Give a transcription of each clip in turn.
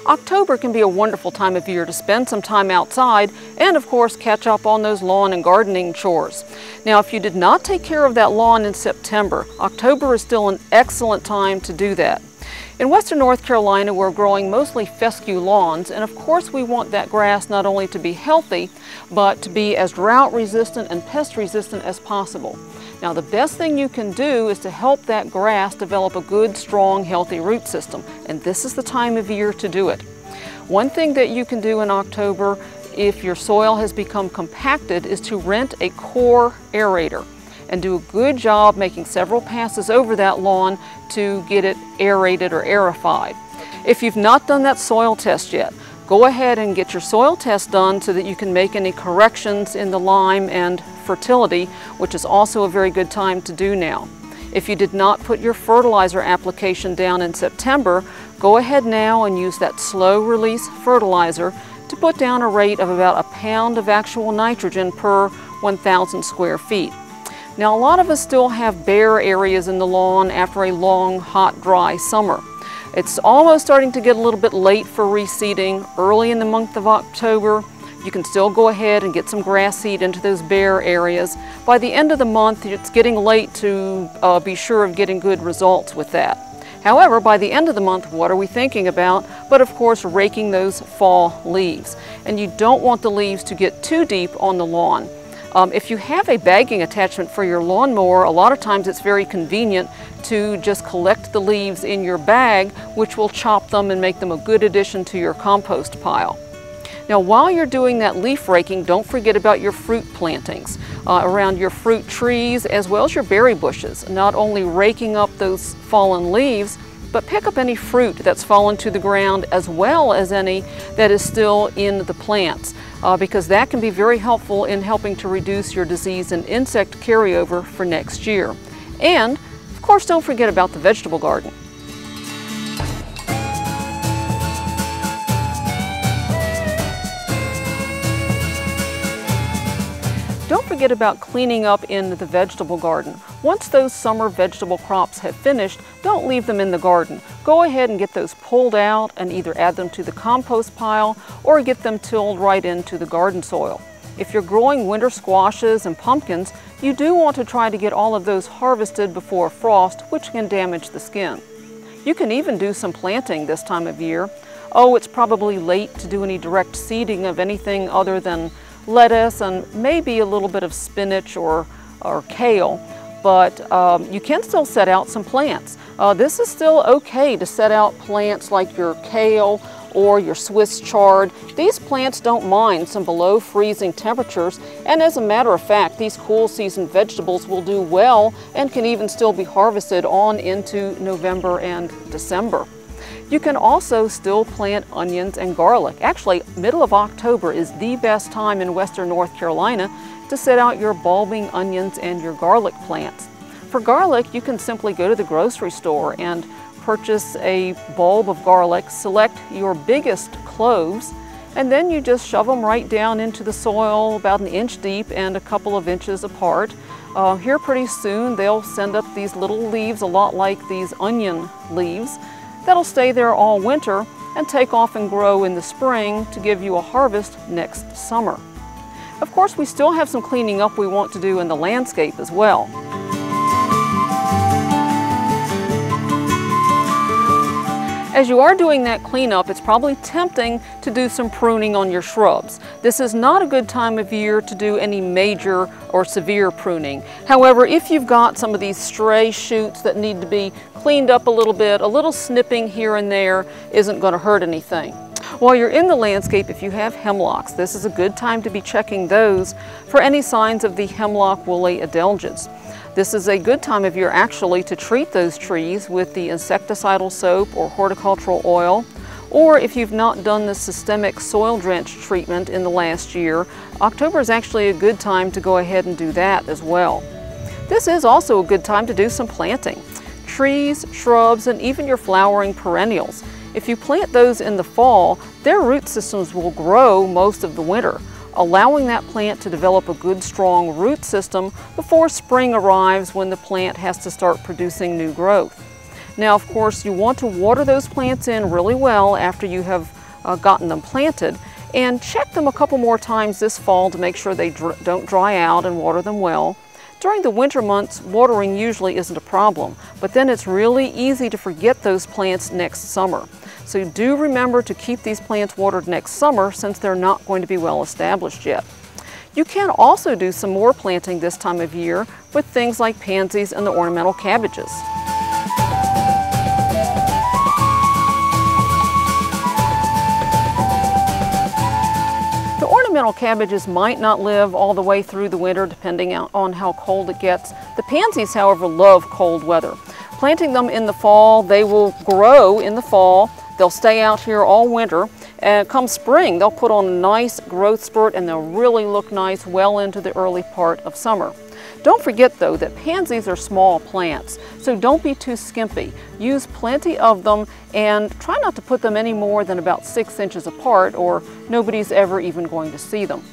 October can be a wonderful time of year to spend some time outside and of course catch up on those lawn and gardening chores. Now if you did not take care of that lawn in September, October is still an excellent time to do that. In western North Carolina, we're growing mostly fescue lawns, and of course we want that grass not only to be healthy, but to be as drought resistant and pest resistant as possible. Now the best thing you can do is to help that grass develop a good, strong, healthy root system, and this is the time of year to do it. One thing that you can do in October, if your soil has become compacted, is to rent a core aerator and do a good job making several passes over that lawn to get it aerated or aerified. If you've not done that soil test yet, go ahead and get your soil test done so that you can make any corrections in the lime and fertility, which is also a very good time to do now. If you did not put your fertilizer application down in September, go ahead now and use that slow release fertilizer to put down a rate of about 1 pound of actual nitrogen per 1,000 square feet. Now a lot of us still have bare areas in the lawn after a long, hot, dry summer. It's almost starting to get a little bit late for reseeding. Early in the month of October, you can still go ahead and get some grass seed into those bare areas. By the end of the month, it's getting late to be sure of getting good results with that. However, by the end of the month, what are we thinking about? But of course, raking those fall leaves. And you don't want the leaves to get too deep on the lawn. If you have a bagging attachment for your lawnmower, a lot of times it's very convenient to just collect the leaves in your bag, which will chop them and make them a good addition to your compost pile. Now while you're doing that leaf raking, don't forget about your fruit plantings around your fruit trees as well as your berry bushes. Not only raking up those fallen leaves, but pick up any fruit that's fallen to the ground as well as any that is still in the plants. Because that can be very helpful in helping to reduce your disease and insect carryover for next year. And, of course, don't forget about the vegetable garden. Don't forget about cleaning up in the vegetable garden. Once those summer vegetable crops have finished, don't leave them in the garden. Go ahead and get those pulled out and either add them to the compost pile or get them tilled right into the garden soil. If you're growing winter squashes and pumpkins, you do want to try to get all of those harvested before frost, which can damage the skin. You can even do some planting this time of year. Oh, it's probably late to do any direct seeding of anything other than lettuce and maybe a little bit of spinach or kale, but you can still set out some plants. This is still okay to set out plants like your kale or your Swiss chard. These plants don't mind some below freezing temperatures, and as a matter of fact, these cool season vegetables will do well and can even still be harvested on into November and December. You can also still plant onions and garlic. Actually, middle of October is the best time in western North Carolina to set out your bulbing onions and your garlic plants. For garlic, you can simply go to the grocery store and purchase a bulb of garlic, select your biggest cloves, and then you just shove them right down into the soil about 1 inch deep and a couple of inches apart. Here pretty soon they'll send up these little leaves, a lot like these onion leaves, that'll stay there all winter and take off and grow in the spring to give you a harvest next summer. Of course, we still have some cleaning up we want to do in the landscape as well. As you are doing that cleanup, it's probably tempting to do some pruning on your shrubs. This is not a good time of year to do any major or severe pruning. However, if you've got some of these stray shoots that need to be cleaned up a little snipping here and there isn't going to hurt anything. While you're in the landscape, if you have hemlocks, this is a good time to be checking those for any signs of the hemlock woolly adelgids. This is a good time of year actually to treat those trees with the insecticidal soap or horticultural oil, or if you've not done the systemic soil drench treatment in the last year, October is actually a good time to go ahead and do that as well. This is also a good time to do some planting. Trees, shrubs, and even your flowering perennials. If you plant those in the fall, their root systems will grow most of the winter, allowing that plant to develop a good strong root system before spring arrives when the plant has to start producing new growth. Now, of course, you want to water those plants in really well after you have gotten them planted. And check them a couple more times this fall to make sure they don't dry out, and water them well. During the winter months, watering usually isn't a problem, but then it's really easy to forget those plants next summer. So do remember to keep these plants watered next summer since they're not going to be well established yet. You can also do some more planting this time of year with things like pansies and the ornamental cabbages. The ornamental cabbages might not live all the way through the winter depending on how cold it gets. The pansies, however, love cold weather. Planting them in the fall, they will grow in the fall. They'll stay out here all winter, and come spring, they'll put on a nice growth spurt and they'll really look nice well into the early part of summer. Don't forget though that pansies are small plants, so don't be too skimpy. Use plenty of them and try not to put them any more than about 6 inches apart, or nobody's ever even going to see them.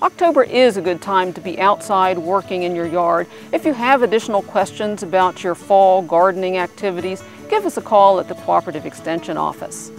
October is a good time to be outside working in your yard. If you have additional questions about your fall gardening activities, give us a call at the Cooperative Extension office.